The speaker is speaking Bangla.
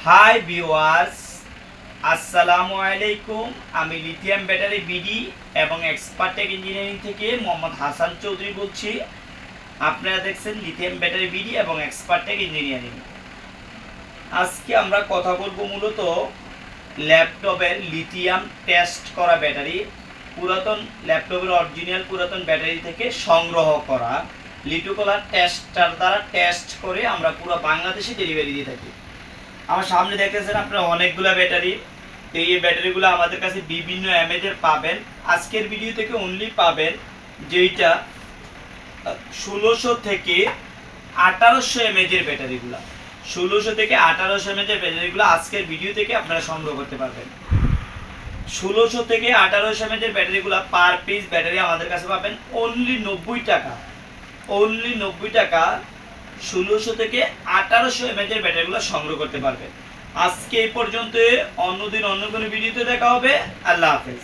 হাই ভিউয়ার্স, আসসালামু আলাইকুম। আমি লিথিয়াম ব্যাটারি বিডি এবং এক্সপার্ট টেক ইঞ্জিনিয়ারিং থেকে মোহাম্মদ হাসান চৌধুরী বলছি। আপনারা দেখছেন লিথিয়াম ব্যাটারি বিডি এবং এক্সপার্ট টেক ইঞ্জিনিয়ারিং। আজকে আমরা কথা বলবো মূলত ল্যাপটপের লিথিয়াম টেস্ট করা ব্যাটারি, পুরাতন ল্যাপটপের অরিজিনাল পুরাতন ব্যাটারি থেকে সংগ্রহ করা লিটোকলার টেস্টার দ্বারা টেস্ট করে আমরা পুরো বাংলাদেশে ডেলিভারি দিয়ে থাকি। আমার সামনে দেখতেছেন আপনারা অনেকগুলো ব্যাটারি। এই ব্যাটারিগুলো আমাদের কাছে বিভিন্ন এমএজের পাবেন। আজকের ভিডিও থেকে অনলি পাবেন যেইটা 1600 থেকে 1800 এমএজের ব্যাটারিগুলো। 1600 থেকে 1800 এমএজের ব্যাটারিগুলো আজকের ভিডিও থেকে আপনারা সংগ্রহ করতে পারবেন। 1600 থেকে 1800 এমএজের ব্যাটারিগুলো পার পিস ব্যাটারি আমাদের কাছে পাবেন অনলি 90 টাকা। অনলি 90 টাকা 1600 থেকে 1800 এমএজের ব্যাটারিগুলো সংগ্রহ করতে পারবেন। আজকে এই পর্যন্ত, অন্যদিন অন্য কোনো ভিডিওতে দেখা হবে। আল্লাহ হাফেজ।